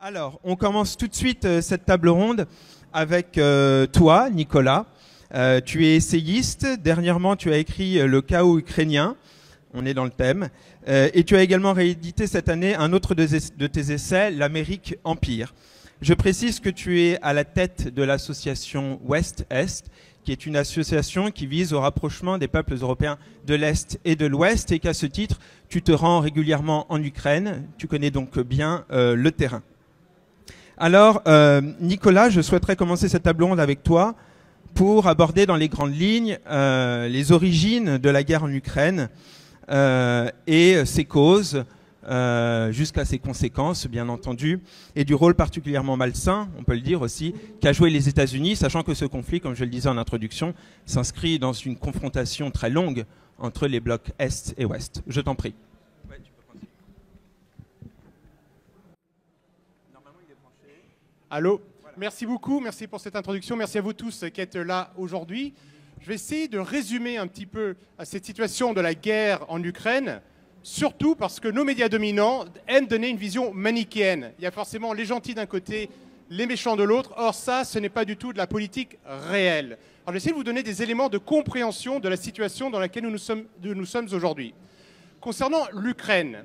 Alors, on commence tout de suite cette table ronde avec toi, Nicolas. Tu es essayiste. Dernièrement, tu as écrit Le chaos ukrainien. On est dans le thème. Et tu as également réédité cette année un autre de tes essais, L'Amérique Empire. Je précise que tu es à la tête de l'association Ouest-Est, qui est une association qui vise au rapprochement des peuples européens de l'Est et de l'Ouest, et qu'à ce titre, tu te rends régulièrement en Ukraine. Tu connais donc bien le terrain. Alors, Nicolas, je souhaiterais commencer cette table ronde avec toi pour aborder dans les grandes lignes les origines de la guerre en Ukraine et ses causes, jusqu'à ses conséquences, bien entendu, et du rôle particulièrement malsain, on peut le dire aussi, qu'a joué les États-Unis, sachant que ce conflit, comme je le disais en introduction, s'inscrit dans une confrontation très longue entre les blocs Est et Ouest. Je t'en prie. Allô, merci beaucoup, merci pour cette introduction, merci à vous tous qui êtes là aujourd'hui. Je vais essayer de résumer un petit peu cette situation de la guerre en Ukraine, surtout parce que nos médias dominants aiment donner une vision manichéenne. Il y a forcément les gentils d'un côté, les méchants de l'autre. Or ça, ce n'est pas du tout de la politique réelle. Alors je vais essayer de vous donner des éléments de compréhension de la situation dans laquelle nous sommes aujourd'hui. Concernant l'Ukraine,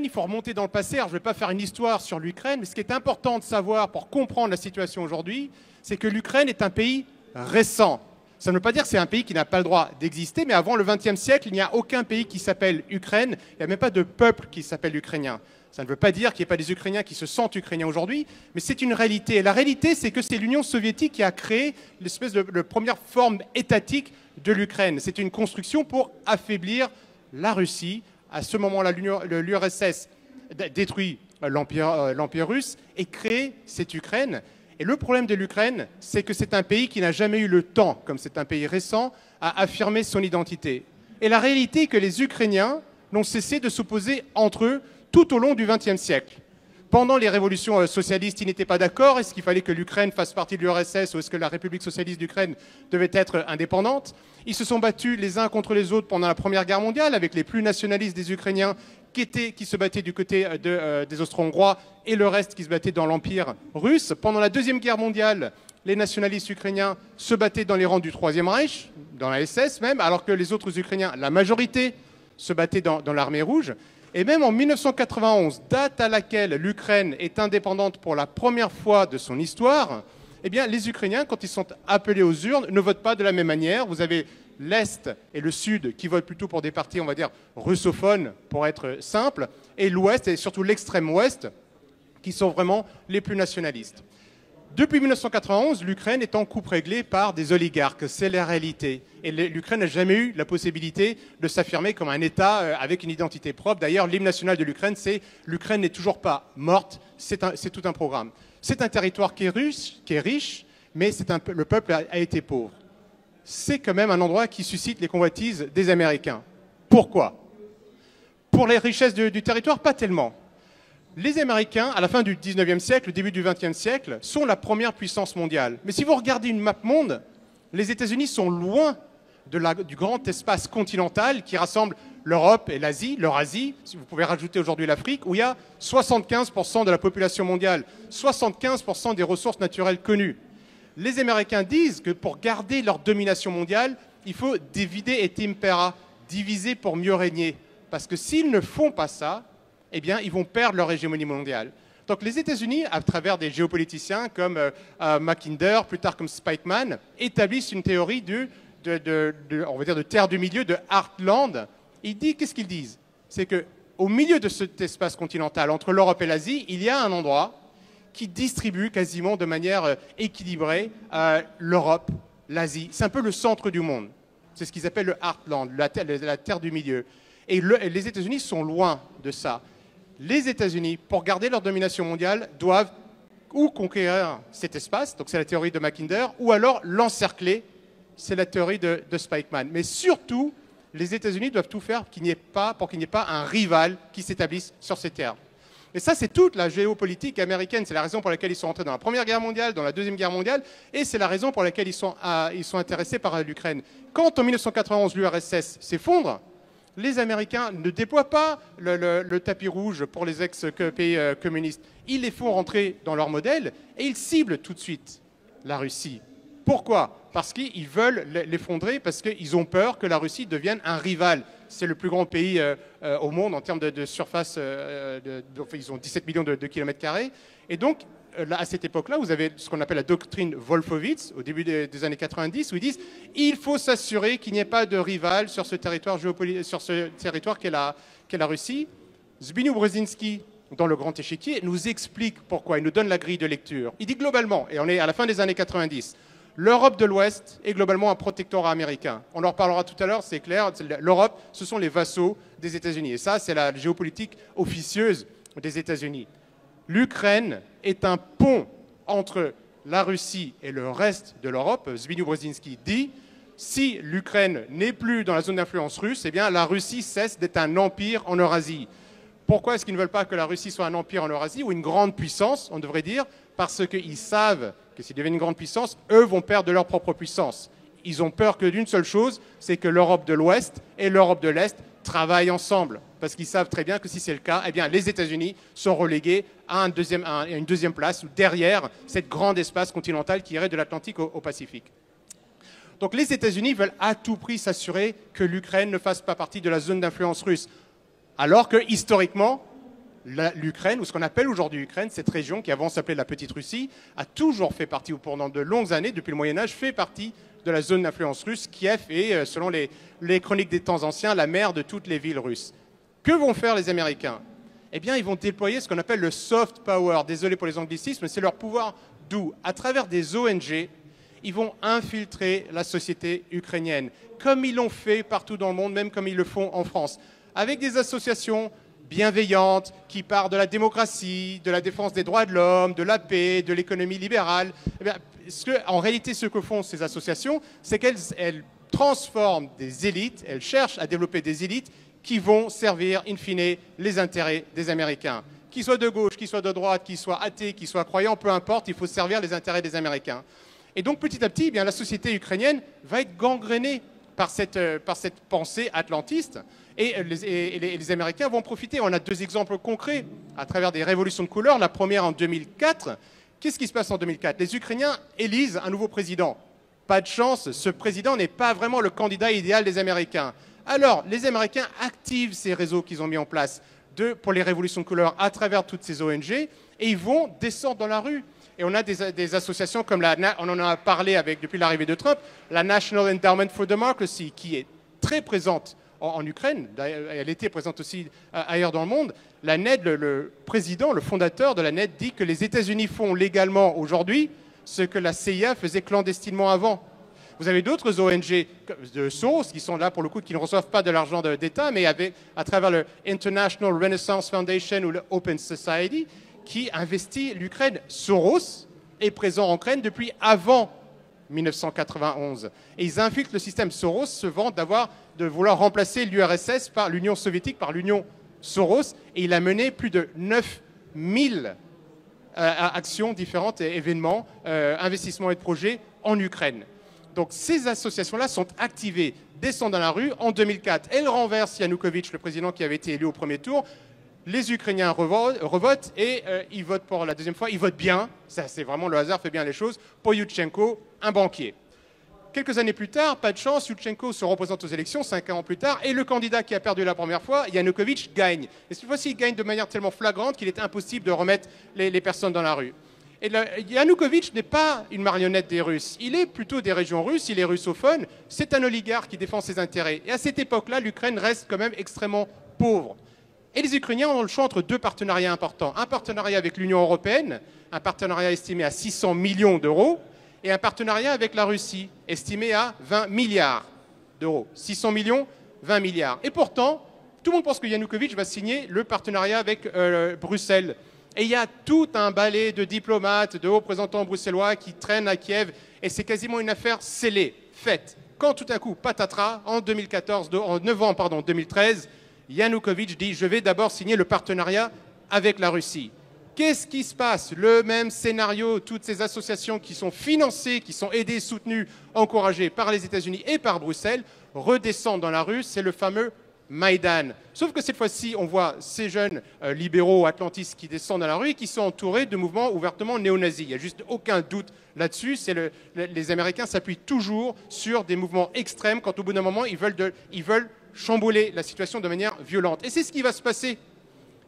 il faut remonter dans le passé. Alors, je ne vais pas faire une histoire sur l'Ukraine, mais ce qui est important de savoir pour comprendre la situation aujourd'hui, c'est que l'Ukraine est un pays récent. Ça ne veut pas dire que c'est un pays qui n'a pas le droit d'exister, mais avant le XXe siècle, il n'y a aucun pays qui s'appelle Ukraine. Il n'y a même pas de peuple qui s'appelle ukrainien. Ça ne veut pas dire qu'il n'y ait pas des Ukrainiens qui se sentent ukrainiens aujourd'hui, mais c'est une réalité. Et la réalité, c'est que c'est l'Union soviétique qui a créé l'espèce de première forme étatique de l'Ukraine. C'est une construction pour affaiblir la Russie. À ce moment-là, l'URSS détruit l'Empire russe et crée cette Ukraine. Et le problème de l'Ukraine, c'est que c'est un pays qui n'a jamais eu le temps, comme c'est un pays récent, à affirmer son identité. Et la réalité est que les Ukrainiens n'ont cessé de s'opposer entre eux tout au long du XXe siècle. Pendant les révolutions socialistes, ils n'étaient pas d'accord. Est-ce qu'il fallait que l'Ukraine fasse partie de l'URSS ou est-ce que la République socialiste d'Ukraine devait être indépendante? Ils se sont battus les uns contre les autres pendant la Première Guerre mondiale avec les plus nationalistes des Ukrainiens qui se battaient du côté des Austro-Hongrois et le reste qui se battait dans l'Empire russe. Pendant la Deuxième Guerre mondiale, les nationalistes ukrainiens se battaient dans les rangs du Troisième Reich, dans la SS même, alors que les autres Ukrainiens, la majorité, se battaient dans l'armée rouge. Et même en 1991, date à laquelle l'Ukraine est indépendante pour la première fois de son histoire, eh bien, les Ukrainiens, quand ils sont appelés aux urnes, ne votent pas de la même manière. Vous avez l'Est et le Sud qui votent plutôt pour des partis, on va dire, russophones, pour être simple, et l'Ouest, et surtout l'extrême Ouest, qui sont vraiment les plus nationalistes. Depuis 1991, l'Ukraine est en coupe réglée par des oligarques, c'est la réalité. Et l'Ukraine n'a jamais eu la possibilité de s'affirmer comme un État avec une identité propre. D'ailleurs, l'hymne national de l'Ukraine, c'est « L'Ukraine n'est toujours pas morte », c'est tout un programme. C'est un territoire qui est riche, mais le peuple a été pauvre. C'est quand même un endroit qui suscite les convoitises des Américains. Pourquoi? Pour les richesses du territoire, pas tellement. Les Américains, à la fin du 19e siècle, au début du 20e siècle, sont la première puissance mondiale. Mais si vous regardez une map monde, les États-Unis sont loin du grand espace continental qui rassemble l'Europe et l'Asie, l'Eurasie, si vous pouvez rajouter aujourd'hui l'Afrique, où il y a 75% de la population mondiale, 75% des ressources naturelles connues. Les Américains disent que pour garder leur domination mondiale, il faut divide et impera, diviser pour mieux régner. Parce que s'ils ne font pas ça, eh bien, ils vont perdre leur hégémonie mondiale. Donc les États-Unis, à travers des géopoliticiens comme Mackinder, plus tard comme Spikeman, établissent une théorie on va dire de terre du milieu, de Heartland. Qu'est-ce qu'ils disent? C'est qu'au milieu de cet espace continental, entre l'Europe et l'Asie, il y a un endroit qui distribue quasiment de manière équilibrée l'Europe, l'Asie. C'est un peu le centre du monde. C'est ce qu'ils appellent le Heartland, la terre du milieu. Et les États-Unis sont loin de ça. Les États-Unis, pour garder leur domination mondiale, doivent ou conquérir cet espace, donc c'est la théorie de Mackinder, ou alors l'encercler, c'est la théorie de Spikeman. Mais surtout, les États-Unis doivent tout faire pour qu'il n'y ait pas un rival qui s'établisse sur ces terres. Et ça, c'est toute la géopolitique américaine. C'est la raison pour laquelle ils sont entrés dans la Première Guerre mondiale, dans la Deuxième Guerre mondiale, et c'est la raison pour laquelle ils sont intéressés par l'Ukraine. Quand, en 1991, l'URSS s'effondre, Les Américains ne déploient pas le tapis rouge pour les ex-pays communistes. Ils les font rentrer dans leur modèle et ils ciblent tout de suite la Russie. Pourquoi? Parce qu'ils veulent l'effondrer, parce qu'ils ont peur que la Russie devienne un rival. C'est le plus grand pays au monde en termes de surface. Ils ont 17 millions de kilomètres carrés. Et donc, à cette époque-là, vous avez ce qu'on appelle la doctrine Wolfowitz, au début des années 90, où ils disent il faut s'assurer qu'il n'y ait pas de rival sur ce territoire sur ce territoire qu'est la Russie. Zbigniew Brzezinski, dans Le Grand Échiquier, nous explique pourquoi. Il nous donne la grille de lecture. Il dit globalement, et on est à la fin des années 90, l'Europe de l'Ouest est globalement un protectorat américain. On en reparlera tout à l'heure, c'est clair. L'Europe, ce sont les vassaux des États-Unis. Et ça, c'est la géopolitique officieuse des États-Unis. L'Ukraine est un pont entre la Russie et le reste de l'Europe. Zbigniew Brzezinski dit si l'Ukraine n'est plus dans la zone d'influence russe, eh bien la Russie cesse d'être un empire en Eurasie. Pourquoi est-ce qu'ils ne veulent pas que la Russie soit un empire en Eurasie ou une grande puissance, on devrait dire? Parce qu'ils savent que s'ils deviennent une grande puissance, eux vont perdre de leur propre puissance. Ils ont peur que d'une seule chose, c'est que l'Europe de l'Ouest et l'Europe de l'Est travaillent ensemble. Parce qu'ils savent très bien que si c'est le cas, eh bien, les États-Unis sont relégués à une deuxième place, derrière cette grande espace continental qui irait de l'Atlantique au Pacifique. Donc les États-Unis veulent à tout prix s'assurer que l'Ukraine ne fasse pas partie de la zone d'influence russe. Alors que, historiquement, l'Ukraine, ou ce qu'on appelle aujourd'hui l'Ukraine, cette région qui avant s'appelait la Petite Russie, a toujours fait partie, ou pendant de longues années, depuis le Moyen-Âge, fait partie de la zone d'influence russe. Kiev est, selon les chroniques des temps anciens, la mère de toutes les villes russes. Que vont faire les Américains? Eh bien, ils vont déployer ce qu'on appelle le soft power. Désolé pour les anglicismes, c'est leur pouvoir doux. À travers des ONG, ils vont infiltrer la société ukrainienne, comme ils l'ont fait partout dans le monde, même comme ils le font en France, avec des associations bienveillantes qui partent de la démocratie, de la défense des droits de l'homme, de la paix, de l'économie libérale. Eh bien, en réalité, ce que font ces associations, c'est qu'elles transforment des élites, elles cherchent à développer des élites qui vont servir, in fine, les intérêts des Américains. Qu'ils soient de gauche, qu'ils soient de droite, qu'ils soient athées, qu'ils soient croyants, peu importe, il faut servir les intérêts des Américains. Et donc, petit à petit, eh bien, la société ukrainienne va être gangrénée par cette pensée atlantiste. Et les Américains vont profiter. On a deux exemples concrets à travers des révolutions de couleur. La première en 2004. Qu'est-ce qui se passe en 2004? Les Ukrainiens élisent un nouveau président. Pas de chance, ce président n'est pas vraiment le candidat idéal des Américains. Alors, les Américains activent ces réseaux qu'ils ont mis en place pour les révolutions de couleur à travers toutes ces ONG et ils vont descendre dans la rue. Et on a des associations comme on en a parlé depuis l'arrivée de Trump, la National Endowment for Democracy, qui est très présente en Ukraine. Elle était présente aussi ailleurs dans le monde. La NED, le président, le fondateur de la NED, dit que les États-Unis font légalement aujourd'hui ce que la CIA faisait clandestinement avant. Vous avez d'autres ONG de Soros qui sont là pour le coup, qui ne reçoivent pas de l'argent d'État, mais à travers le International Renaissance Foundation ou le Open Society, qui investit l'Ukraine. Soros est présent en Ukraine depuis avant 1991. Et ils infiltrent le système. Soros se vante de vouloir remplacer l'URSS par l'Union soviétique, par l'Union Soros, et il a mené plus de 9000 actions différentes, événements, investissements et projets en Ukraine. Donc ces associations-là sont activées, descendent dans la rue. En 2004, elles renversent Yanukovych, le président qui avait été élu au premier tour. Les Ukrainiens revotent et ils votent pour la deuxième fois. Ils votent bien, ça c'est vraiment le hasard fait bien les choses, pour Yushchenko, un banquier. Quelques années plus tard, pas de chance, Yushchenko se représente aux élections, 5 ans plus tard, et le candidat qui a perdu la première fois, Yanukovych, gagne. Et cette fois-ci, il gagne de manière tellement flagrante qu'il est impossible de remettre les personnes dans la rue. Et Yanukovych n'est pas une marionnette des Russes, il est plutôt des régions russes, il est russophone, c'est un oligarque qui défend ses intérêts. Et à cette époque-là, l'Ukraine reste quand même extrêmement pauvre. Et les Ukrainiens ont le choix entre deux partenariats importants. Un partenariat avec l'Union européenne, un partenariat estimé à 600 millions d'euros, et un partenariat avec la Russie, estimé à 20 milliards d'euros. 600 millions, 20 milliards. Et pourtant, tout le monde pense que Yanukovych va signer le partenariat avec Bruxelles. Et il y a tout un balai de diplomates, de représentants bruxellois qui traînent à Kiev, et c'est quasiment une affaire scellée, faite. Quand tout à coup, patatras, en novembre 2013, Yanukovych dit « Je vais d'abord signer le partenariat avec la Russie ». Qu'est-ce qui se passe? Le même scénario, toutes ces associations qui sont financées, qui sont aidées, soutenues, encouragées par les États-Unis et par Bruxelles, redescendent dans la rue. C'est le fameux Maïdan. Sauf que cette fois-ci, on voit ces jeunes libéraux atlantistes qui descendent dans la rue et qui sont entourés de mouvements ouvertement néo-nazis. Il n'y a juste aucun doute là-dessus. Les Américains s'appuient toujours sur des mouvements extrêmes quand au bout d'un moment, ils veulent chambouler la situation de manière violente. Et c'est ce qui va se passer.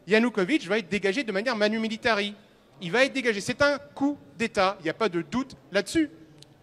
Yanukovych va être dégagé de manière manu militari. Il va être dégagé. C'est un coup d'État. Il n'y a pas de doute là-dessus.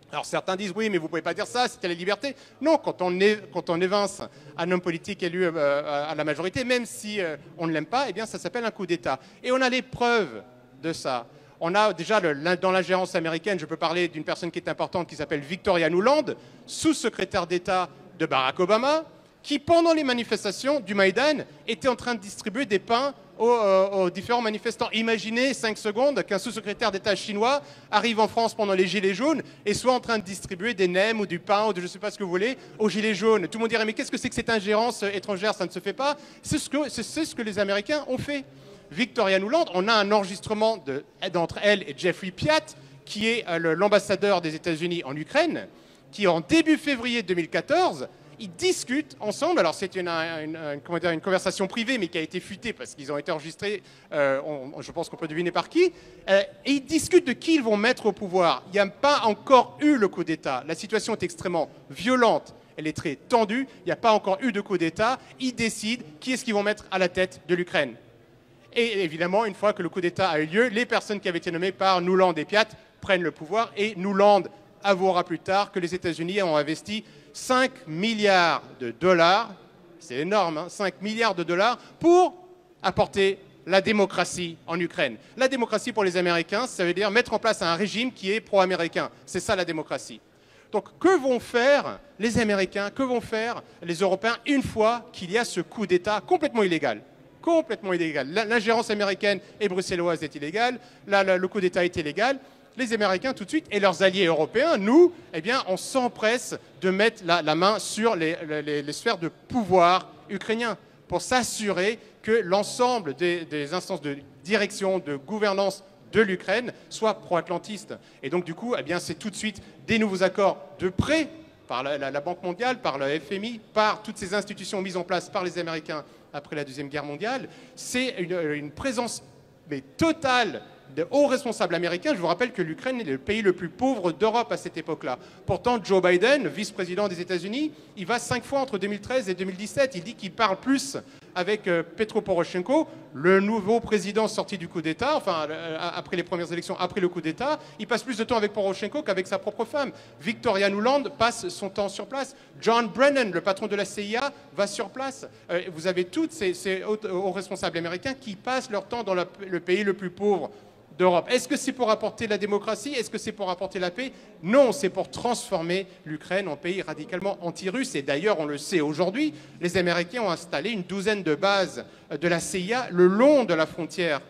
Alors certains disent oui, mais vous ne pouvez pas dire ça, c'était la liberté. Non, quand on évince un homme politique élu à la majorité, même si on ne l'aime pas, eh bien ça s'appelle un coup d'État. Et on a les preuves de ça. On a déjà dans l'ingérence américaine, je peux parler d'une personne qui est importante qui s'appelle Victoria Nuland, sous-secrétaire d'État de Barack Obama, qui pendant les manifestations du Maïdan était en train de distribuer des pains aux différents manifestants. Imaginez 5 secondes qu'un sous-secrétaire d'État chinois arrive en France pendant les Gilets jaunes et soit en train de distribuer des nems ou du pain ou de je ne sais pas ce que vous voulez aux Gilets jaunes. Tout le monde dirait mais qu'est-ce que c'est que cette ingérence étrangère, ça ne se fait pas. C'est ce que les Américains ont fait. Victoria Nuland, on a un enregistrement d'entre elle et Jeffrey Piat, qui est l'ambassadeur des États-Unis en Ukraine, qui en début février 2014, ils discutent ensemble. Alors c'est une conversation privée, mais qui a été fuitée parce qu'ils ont été enregistrés, je pense qu'on peut deviner par qui. Et ils discutent de qui ils vont mettre au pouvoir. Il n'y a pas encore eu le coup d'État. La situation est extrêmement violente. Elle est très tendue. Il n'y a pas encore eu de coup d'État. Ils décident qui est-ce qu'ils vont mettre à la tête de l'Ukraine. Et évidemment, une fois que le coup d'État a eu lieu, les personnes qui avaient été nommées par Nuland et Piat prennent le pouvoir. Et Nuland avouera plus tard que les États-Unis ont investi 5 milliards de dollars, c'est énorme, hein, 5 milliards de dollars pour apporter la démocratie en Ukraine. La démocratie pour les Américains, ça veut dire mettre en place un régime qui est pro-américain. C'est ça la démocratie. Donc que vont faire les Américains, que vont faire les Européens une fois qu'il y a ce coup d'État complètement illégal ? Complètement illégal. L'ingérence américaine et bruxelloise est illégale, le coup d'État est illégal. Les Américains tout de suite et leurs alliés européens, nous, eh bien, on s'empresse de mettre la main sur les sphères de pouvoir ukrainiens pour s'assurer que l'ensemble des instances de direction, de gouvernance de l'Ukraine soient pro-atlantistes. Et donc, du coup, eh bien, c'est tout de suite des nouveaux accords de prêt par la Banque mondiale, par le FMI, par toutes ces institutions mises en place par les Américains après la Deuxième Guerre mondiale. C'est une présence totale de hauts responsables américains. Je vous rappelle que l'Ukraine est le pays le plus pauvre d'Europe à cette époque-là. Pourtant, Joe Biden, vice-président des États-Unis, il va 5 fois entre 2013 et 2017. Il dit qu'il parle plus avec Petro Poroshenko, le nouveau président sorti du coup d'État, enfin, après les premières élections, après le coup d'État. Il passe plus de temps avec Poroshenko qu'avec sa propre femme. Victoria Nuland passe son temps sur place. John Brennan, le patron de la CIA, va sur place. Vous avez tous ces hauts responsables américains qui passent leur temps dans le pays le plus pauvre d'Europe. Est-ce que c'est pour apporter la démocratie? Est-ce que c'est pour apporter la paix? Non, c'est pour transformer l'Ukraine en pays radicalement anti-russe. Et d'ailleurs, on le sait aujourd'hui, les Américains ont installé une douzaine de bases de la CIA le long de la frontière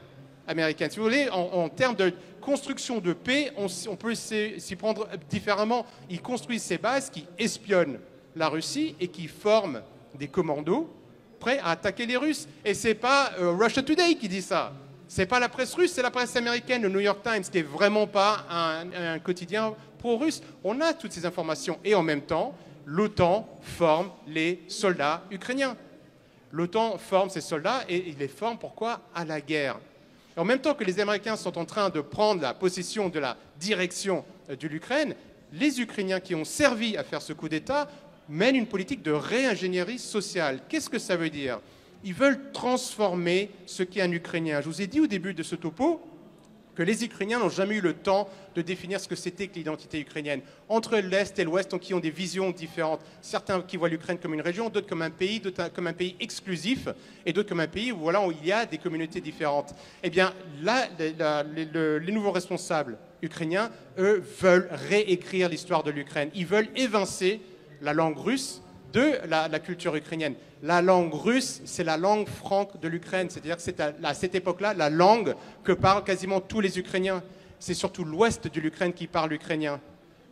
américaine. Si vous voulez, en termes de construction de paix, on peut s'y prendre différemment. Ils construisent ces bases qui espionnent la Russie et qui forment des commandos prêts à attaquer les Russes. Et c'est pas Russia Today qui dit ça. C'est pas la presse russe, c'est la presse américaine, le New York Times, qui n'est vraiment pas un quotidien pro-russe. On a toutes ces informations. Et en même temps, l'OTAN forme les soldats ukrainiens. L'OTAN forme ces soldats et il les forme pourquoi? À la guerre. Et en même temps que les Américains sont en train de prendre la possession de la direction de l'Ukraine, les Ukrainiens qui ont servi à faire ce coup d'État mènent une politique de réingénierie sociale. Qu'est-ce que ça veut dire? Ils veulent transformer ce qu'est un Ukrainien. Je vous ai dit au début de ce topo que les Ukrainiens n'ont jamais eu le temps de définir ce que c'était que l'identité ukrainienne. Entre l'Est et l'Ouest, qui ont des visions différentes. Certains qui voient l'Ukraine comme une région, d'autres comme un pays, d'autres comme un pays exclusif, et d'autres comme un pays où il y a des communautés différentes. Eh bien, là, les nouveaux responsables ukrainiens, eux, veulent réécrire l'histoire de l'Ukraine. Ils veulent évincer la langue russe de la culture ukrainienne. La langue russe, c'est la langue franque de l'Ukraine, c'est-à-dire que c'est à cette époque-là la langue que parlent quasiment tous les Ukrainiens. C'est surtout l'ouest de l'Ukraine qui parle l'ukrainien.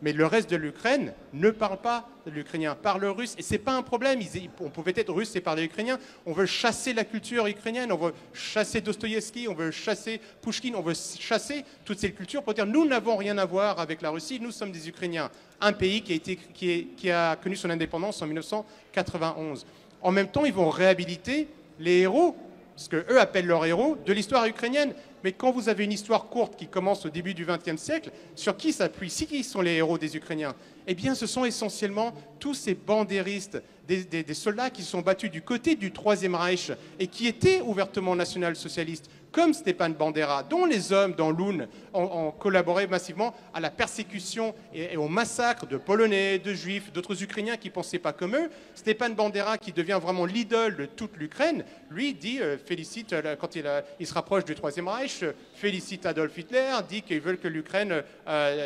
Mais le reste de l'Ukraine ne parle pas l'ukrainien, parle russe. Et ce n'est pas un problème, on pouvait être russe et parler ukrainien. On veut chasser la culture ukrainienne, on veut chasser Dostoïevski, on veut chasser Pouchkine, on veut chasser toutes ces cultures pour dire nous n'avons rien à voir avec la Russie, nous sommes des Ukrainiens. Un pays qui a connu son indépendance en 1991. En même temps, ils vont réhabiliter les héros, ce qu'eux appellent leurs héros, de l'histoire ukrainienne. Mais quand vous avez une histoire courte qui commence au début du XXe siècle, sur qui s'appuient? Qui sont les héros des Ukrainiens? Eh bien, ce sont essentiellement tous ces bandéristes, des soldats qui se sont battus du côté du Troisième Reich et qui étaient ouvertement national-socialistes, comme Stepan Bandera, dont les hommes dans l'Oun ont collaboré massivement à la persécution et au massacre de Polonais, de Juifs, d'autres Ukrainiens qui ne pensaient pas comme eux. Stepan Bandera, qui devient vraiment l'idole de toute l'Ukraine, lui dit, félicite, quand il se rapproche du Troisième Reich, félicite Adolf Hitler, dit qu'ils veulent que l'Ukraine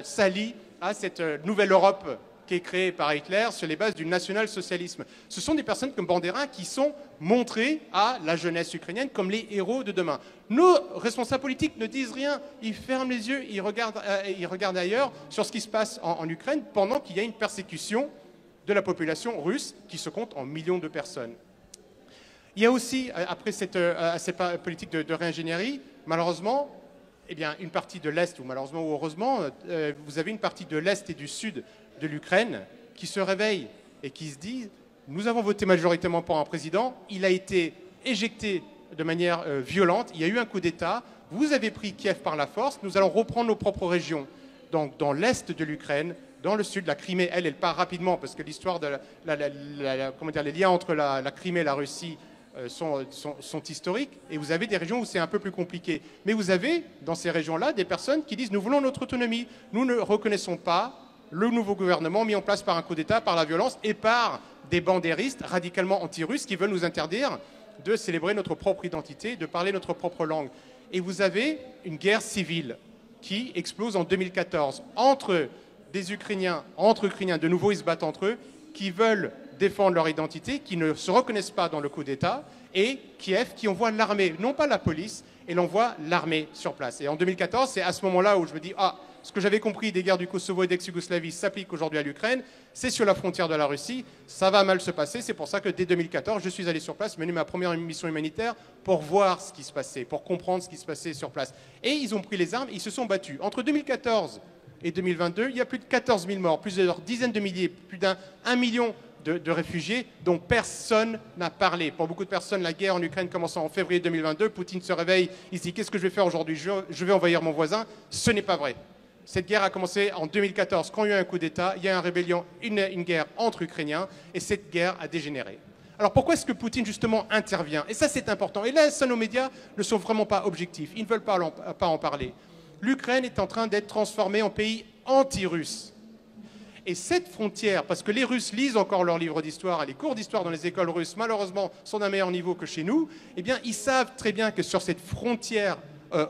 s'allie à cette nouvelle Europe qui est créée par Hitler sur les bases du national-socialisme. Ce sont des personnes comme Bandera qui sont montrées à la jeunesse ukrainienne comme les héros de demain. Nos responsables politiques ne disent rien, ils ferment les yeux, ils regardent ailleurs sur ce qui se passe en Ukraine pendant qu'il y a une persécution de la population russe qui se compte en millions de personnes. Il y a aussi, après cette politique de réingénierie, malheureusement, eh bien, une partie de l'Est, ou malheureusement ou heureusement, vous avez une partie de l'Est et du Sud de l'Ukraine qui se réveille et qui se dit « Nous avons voté majoritairement pour un président, il a été éjecté de manière violente, il y a eu un coup d'État, vous avez pris Kiev par la force, nous allons reprendre nos propres régions. » Donc dans l'Est de l'Ukraine, dans le Sud, la Crimée, elle part rapidement parce que l'histoire de les liens entre la Crimée et la Russie sont historiques, et vous avez des régions où c'est un peu plus compliqué. Mais vous avez dans ces régions-là des personnes qui disent « Nous voulons notre autonomie, nous ne reconnaissons pas le nouveau gouvernement mis en place par un coup d'État, par la violence et par des bandéristes radicalement anti-russes qui veulent nous interdire de célébrer notre propre identité, de parler notre propre langue. » Et vous avez une guerre civile qui explose en 2014 entre Ukrainiens, de nouveau ils se battent entre eux, qui veulent défendre leur identité, qui ne se reconnaissent pas dans le coup d'État, et Kiev qui envoie l'armée, non pas la police, et l'envoie l'armée sur place. Et en 2014, c'est à ce moment-là où je me dis « Ah, ce que j'avais compris des guerres du Kosovo et d'ex-Yougoslavie s'applique aujourd'hui à l'Ukraine, c'est sur la frontière de la Russie, ça va mal se passer. » C'est pour ça que dès 2014, je suis allé sur place, mené ma première mission humanitaire pour voir ce qui se passait, pour comprendre ce qui se passait sur place. Et ils ont pris les armes, ils se sont battus. Entre 2014 et 2022, il y a plus de 14 000 morts, plusieurs dizaines de milliers, plus d'1 million de réfugiés dont personne n'a parlé. Pour beaucoup de personnes, la guerre en Ukraine commençant en février 2022, Poutine se réveille, il se dit « Qu'est-ce que je vais faire aujourd'hui? Je vais envahir mon voisin ». Ce n'est pas vrai. Cette guerre a commencé en 2014, quand il y a eu un coup d'État, il y a une rébellion, une guerre entre Ukrainiens, et cette guerre a dégénéré. Alors pourquoi est-ce que Poutine, justement, intervient? Et ça, c'est important. Et là, ça, nos médias ne sont vraiment pas objectifs. Ils ne veulent pas en parler. L'Ukraine est en train d'être transformée en pays anti-russe. Et cette frontière, parce que les Russes lisent encore leurs livres d'histoire, et les cours d'histoire dans les écoles russes, malheureusement, sont d'un meilleur niveau que chez nous, eh bien, ils savent très bien que sur cette frontière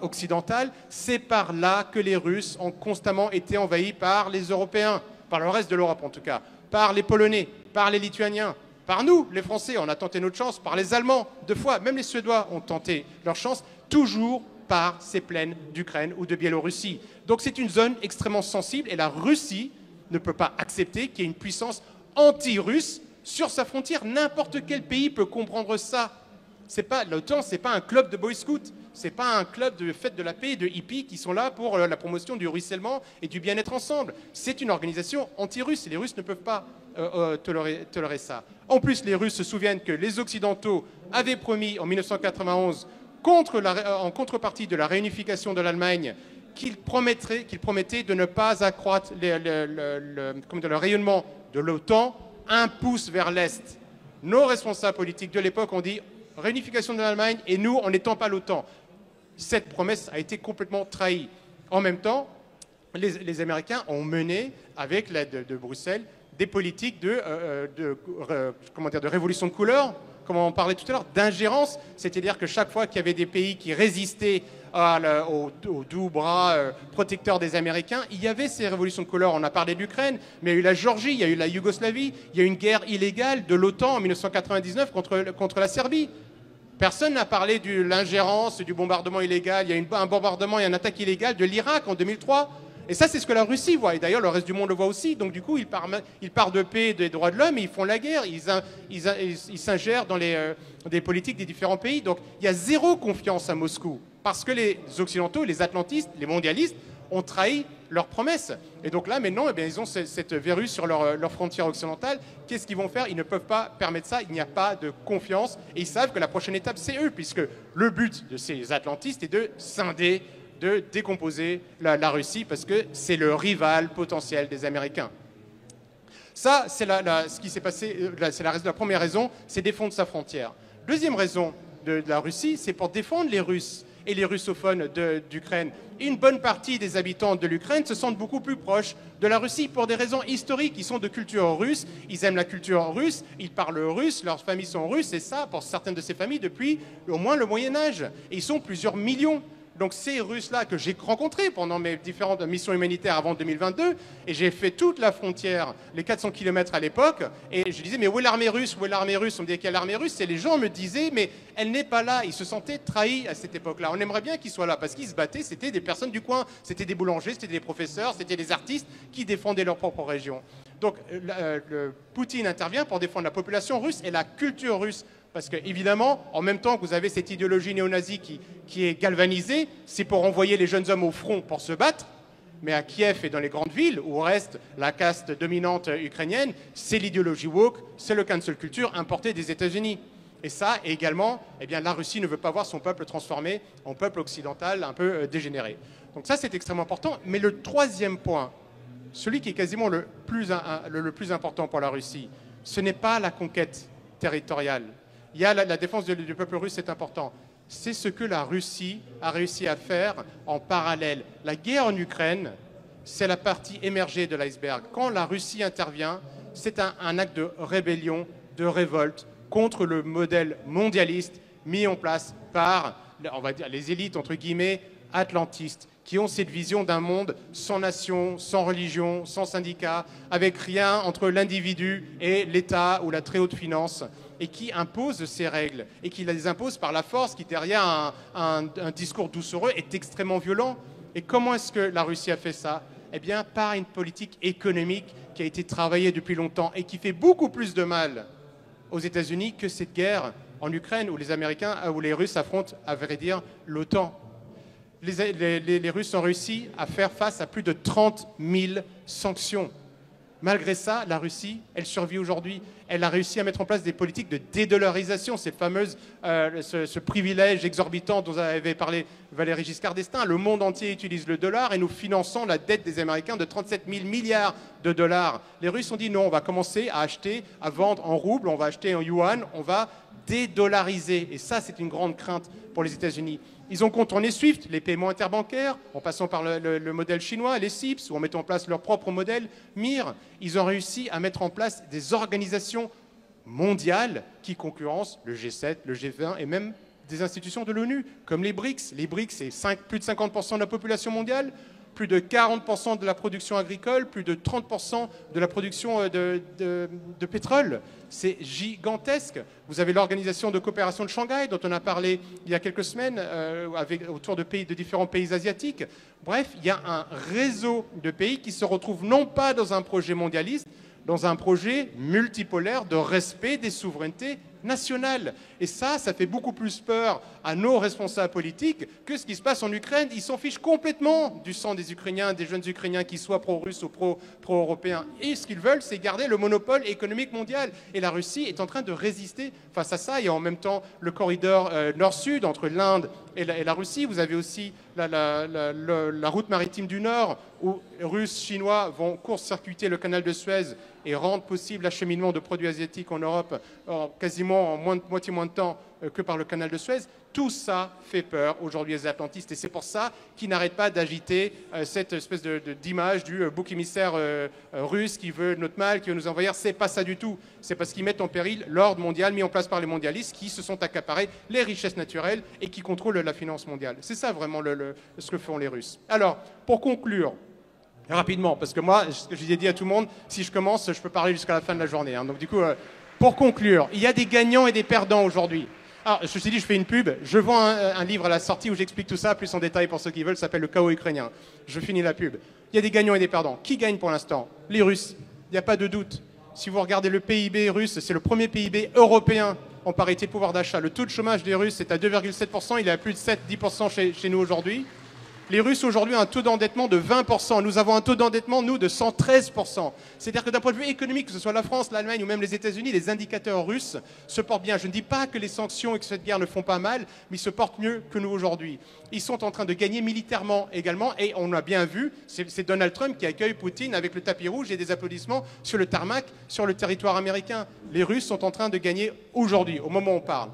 occidentale, c'est par là que les Russes ont constamment été envahis par les Européens, par le reste de l'Europe en tout cas, par les Polonais, par les Lituaniens, par nous, les Français, on a tenté notre chance, par les Allemands, 2 fois, même les Suédois ont tenté leur chance, toujours par ces plaines d'Ukraine ou de Biélorussie. Donc c'est une zone extrêmement sensible, et la Russie ne peut pas accepter qu'il y ait une puissance anti-russe sur sa frontière. N'importe quel pays peut comprendre ça. L'OTAN, ce n'est pas un club de boy scouts, ce n'est pas un club de fête de la paix, de hippies qui sont là pour la promotion du ruissellement et du bien-être ensemble. C'est une organisation anti-russe, et les Russes ne peuvent pas tolérer ça. En plus, les Russes se souviennent que les Occidentaux avaient promis en 1991, en contrepartie de la réunification de l'Allemagne, qu'ils promettaient de ne pas accroître le rayonnement de l'OTAN 1 pouce vers l'Est. Nos responsables politiques de l'époque ont dit réunification de l'Allemagne et nous, on n'étend pas l'OTAN. Cette promesse a été complètement trahie. En même temps, les Américains ont mené, avec l'aide de Bruxelles, des politiques de révolution de couleur, comme on parlait tout à l'heure, d'ingérence, c'est-à-dire que chaque fois qu'il y avait des pays qui résistaient au doux bras protecteur des Américains, il y avait ces révolutions de couleur. On a parlé de l'Ukraine, mais il y a eu la Géorgie, il y a eu la Yougoslavie, il y a eu une guerre illégale de l'OTAN en 1999 contre la Serbie. Personne n'a parlé de l'ingérence, du bombardement illégal. Il y a eu un bombardement et une attaque illégale de l'Irak en 2003. Et ça, c'est ce que la Russie voit. Et d'ailleurs, le reste du monde le voit aussi. Donc, du coup, ils parlent de paix et des droits de l'homme et ils font la guerre. Ils s'ingèrent dans des politiques des différents pays. Donc, il y a zéro confiance à Moscou. Parce que les Occidentaux, les atlantistes, les mondialistes ont trahi leurs promesses. Et donc là, maintenant, eh bien, ils ont cette verrue sur leur frontière occidentale. Qu'est-ce qu'ils vont faire? Ils ne peuvent pas permettre ça. Il n'y a pas de confiance. Et ils savent que la prochaine étape, c'est eux, puisque le but de ces atlantistes est de scinder, de décomposer la Russie, parce que c'est le rival potentiel des Américains. Ça, c'est ce qui s'est passé, c'est la première raison, c'est défendre sa frontière. Deuxième raison de la Russie, c'est pour défendre les Russes et les russophones d'Ukraine. Une bonne partie des habitants de l'Ukraine se sentent beaucoup plus proches de la Russie pour des raisons historiques. Ils sont de culture russe, ils aiment la culture russe, ils parlent russe, leurs familles sont russes, et ça, pour certaines de ces familles, depuis au moins le Moyen-Âge. Et ils sont plusieurs millions. Donc ces Russes-là que j'ai rencontrés pendant mes différentes missions humanitaires avant 2022, et j'ai fait toute la frontière, les 400 km à l'époque, et je disais, mais où est l'armée russe? Où est l'armée russe? On me disait, quelle armée russe? Et les gens me disaient, mais elle n'est pas là. Ils se sentaient trahis à cette époque-là. On aimerait bien qu'ils soient là, parce qu'ils se battaient, c'était des personnes du coin, c'était des boulangers, c'était des professeurs, c'était des artistes qui défendaient leur propre région. Donc Poutine intervient pour défendre la population russe et la culture russe. Parce qu'évidemment, en même temps que vous avez cette idéologie néo-nazie qui est galvanisée, c'est pour envoyer les jeunes hommes au front pour se battre. Mais à Kiev et dans les grandes villes, où reste la caste dominante ukrainienne, c'est l'idéologie woke, c'est le cancel culture importé des États-Unis. Et ça, également, eh bien, la Russie ne veut pas voir son peuple transformé en peuple occidental un peu dégénéré. Donc ça, c'est extrêmement important. Mais le troisième point, celui qui est quasiment le plus important pour la Russie, ce n'est pas la conquête territoriale. Il y a la défense du peuple russe, c'est important. C'est ce que la Russie a réussi à faire en parallèle. La guerre en Ukraine, c'est la partie émergée de l'iceberg. Quand la Russie intervient, c'est un acte de rébellion, de révolte contre le modèle mondialiste mis en place par, on va dire, les élites, entre guillemets, atlantistes, qui ont cette vision d'un monde sans nation, sans religion, sans syndicat, avec rien entre l'individu et l'État ou la très haute finance, et qui imposent ces règles, et qui les imposent par la force, qui derrière un discours doucereux est extrêmement violent. Et comment est-ce que la Russie a fait ça? Eh bien, par une politique économique qui a été travaillée depuis longtemps et qui fait beaucoup plus de mal aux États-Unis que cette guerre en Ukraine où les Américains, où les Russes affrontent, à vrai dire, l'OTAN. Les Russes ont réussi à faire face à plus de 30 000 sanctions. Malgré ça, la Russie, elle survit aujourd'hui. Elle a réussi à mettre en place des politiques de dédollarisation, ces fameuses, ce privilège exorbitant dont avait parlé Valéry Giscard d'Estaing. Le monde entier utilise le dollar et nous finançons la dette des Américains de 37 000 milliards de dollars. Les Russes ont dit non, on va commencer à acheter, à vendre en roubles, on va acheter en yuan, on va dédollariser. Et ça, c'est une grande crainte pour les États-Unis. Ils ont contourné SWIFT, les paiements interbancaires, en passant par le modèle chinois, les CIPS, ou en mettant en place leur propre modèle, MIR. Ils ont réussi à mettre en place des organisations mondiales qui concurrencent le G7, le G20 et même des institutions de l'ONU, comme les BRICS. Les BRICS, c'est plus de 50% de la population mondiale, plus de 40% de la production agricole, plus de 30% de la production de pétrole. C'est gigantesque. Vous avez l'Organisation de coopération de Shanghai, dont on a parlé il y a quelques semaines, autour de différents pays asiatiques. Bref, il y a un réseau de pays qui se retrouvent non pas dans un projet mondialiste, dans un projet multipolaire de respect des souverainetés nationales. Et ça fait beaucoup plus peur à nos responsables politiques que ce qui se passe en Ukraine. Ils s'en fichent complètement du sang des Ukrainiens, des jeunes Ukrainiens qui soient pro-russes ou pro-européens. Et ce qu'ils veulent, c'est garder le monopole économique mondial. Et la Russie est en train de résister face à ça. Et en même temps, le corridor nord-sud entre l'Inde et la Russie. Vous avez aussi la route maritime du Nord où Russes, Chinois vont court-circuiter le canal de Suez et rendre possible l'acheminement de produits asiatiques en Europe quasiment en moitié moins de temps que par le canal de Suez. Tout ça fait peur aujourd'hui aux atlantistes et c'est pour ça qu'ils n'arrêtent pas d'agiter cette espèce d'image du bouc émissaire russe qui veut notre mal, qui veut nous envahir. C'est pas ça du tout. C'est parce qu'ils mettent en péril l'ordre mondial mis en place par les mondialistes qui se sont accaparés les richesses naturelles et qui contrôlent la finance mondiale. C'est ça vraiment ce que font les Russes. Alors, pour conclure, rapidement, parce que moi, ce que j'ai dit à tout le monde, si je commence, je peux parler jusqu'à la fin de la journée. Hein. Donc du coup, pour conclure, il y a des gagnants et des perdants aujourd'hui. Alors, je me suis dit, je fais une pub. Je vends un livre à la sortie où j'explique tout ça, plus en détail pour ceux qui veulent, ça s'appelle Le chaos ukrainien. Je finis la pub. Il y a des gagnants et des perdants. Qui gagne pour l'instant? Les Russes. Il n'y a pas de doute. Si vous regardez le PIB russe, c'est le premier PIB européen en parité de pouvoir d'achat. Le taux de chômage des Russes est à 2,7%. Il est à plus de 7-10% chez nous aujourd'hui. Les Russes aujourd'hui ont un taux d'endettement de 20%. Nous avons un taux d'endettement, nous, de 113%. C'est-à-dire que d'un point de vue économique, que ce soit la France, l'Allemagne ou même les États-Unis, les indicateurs russes se portent bien. Je ne dis pas que les sanctions et que cette guerre ne font pas mal, mais ils se portent mieux que nous aujourd'hui. Ils sont en train de gagner militairement également, et on a bien vu, c'est Donald Trump qui accueille Poutine avec le tapis rouge et des applaudissements sur le tarmac, sur le territoire américain. Les Russes sont en train de gagner aujourd'hui, au moment où on parle.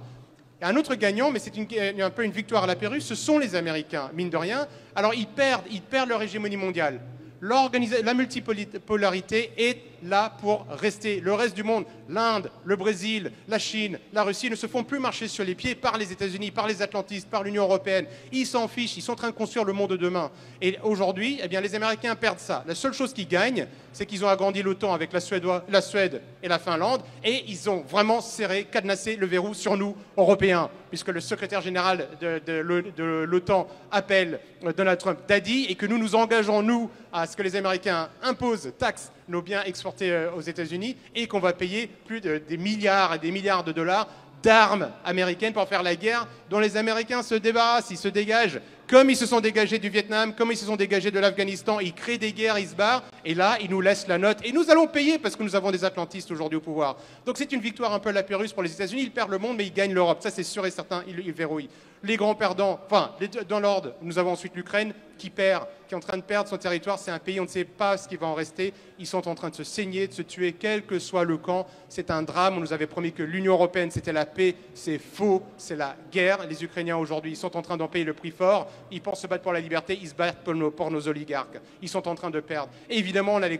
Un autre gagnant, mais c'est un peu une victoire à la Pérus, ce sont les Américains, mine de rien. Alors ils perdent leur hégémonie mondiale. La multipolarité est là pour rester. Le reste du monde, l'Inde, le Brésil, la Chine, la Russie, ne se font plus marcher sur les pieds par les États-Unis, par les atlantistes, par l'Union européenne. Ils s'en fichent, ils sont en train de construire le monde de demain. Et aujourd'hui, eh bien, les Américains perdent ça. La seule chose qu'ils gagnent, c'est qu'ils ont agrandi l'OTAN avec la Suède et la Finlande, et ils ont vraiment serré, cadenassé le verrou sur nous, Européens, puisque le secrétaire général de l'OTAN appelle Donald Trump daddy, et que nous nous engageons, nous, à ce que les Américains imposent, taxent nos biens exportés aux États-Unis, et qu'on va payer plus des milliards et des milliards de dollars d'armes américaines pour faire la guerre dont les Américains se débarrassent, ils se dégagent. Comme ils se sont dégagés du Vietnam, comme ils se sont dégagés de l'Afghanistan, ils créent des guerres, ils se barrent, et là, ils nous laissent la note. Et nous allons payer parce que nous avons des atlantistes aujourd'hui au pouvoir. Donc c'est une victoire un peu à la Pérus pour les États-Unis. Ils perdent le monde, mais ils gagnent l'Europe. Ça, c'est sûr et certain, ils verrouillent. Les grands perdants, enfin, dans l'ordre, nous avons ensuite l'Ukraine qui perd, qui est en train de perdre son territoire. C'est un pays, on ne sait pas ce qui va en rester. Ils sont en train de se saigner, de se tuer, quel que soit le camp. C'est un drame. On nous avait promis que l'Union européenne, c'était la paix. C'est faux, c'est la guerre. Les Ukrainiens, aujourd'hui, ils sont en train d'en payer le prix fort. Ils pensent se battre pour la liberté, ils se battent pour nos oligarques. Ils sont en train de perdre. Et évidemment, on a les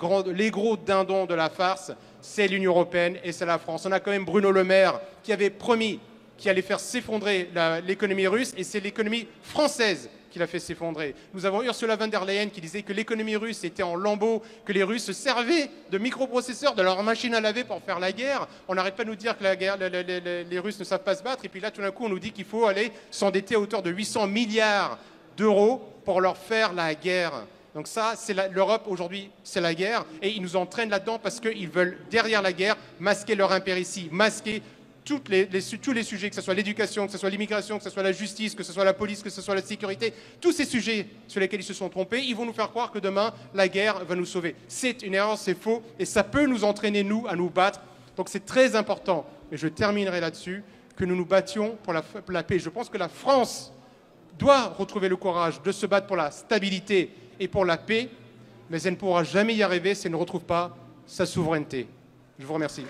gros dindons de la farce, c'est l'Union européenne et c'est la France. On a quand même Bruno Le Maire qui avait promis qu'il allait faire s'effondrer l'économie russe, et c'est l'économie française qui l'a fait s'effondrer. Nous avons Ursula von der Leyen qui disait que l'économie russe était en lambeaux, que les Russes se servaient de microprocesseurs de leur machine à laver pour faire la guerre. On n'arrête pas de nous dire que les Russes ne savent pas se battre, et puis là, tout d'un coup, on nous dit qu'il faut aller s'endetter à hauteur de 800 milliards d'euros pour leur faire la guerre. Donc ça, l'Europe aujourd'hui, c'est la guerre, et ils nous entraînent là-dedans parce qu'ils veulent, derrière la guerre, masquer leur impéritie, masquer tous les sujets, que ce soit l'éducation, que ce soit l'immigration, que ce soit la justice, que ce soit la police, que ce soit la sécurité, tous ces sujets sur lesquels ils se sont trompés, ils vont nous faire croire que demain, la guerre va nous sauver. C'est une erreur, c'est faux, et ça peut nous entraîner, nous, à nous battre. Donc c'est très important, et je terminerai là-dessus, que nous nous battions pour la paix. Je pense que la France doit retrouver le courage de se battre pour la stabilité et pour la paix, mais elle ne pourra jamais y arriver si elle ne retrouve pas sa souveraineté. Je vous remercie.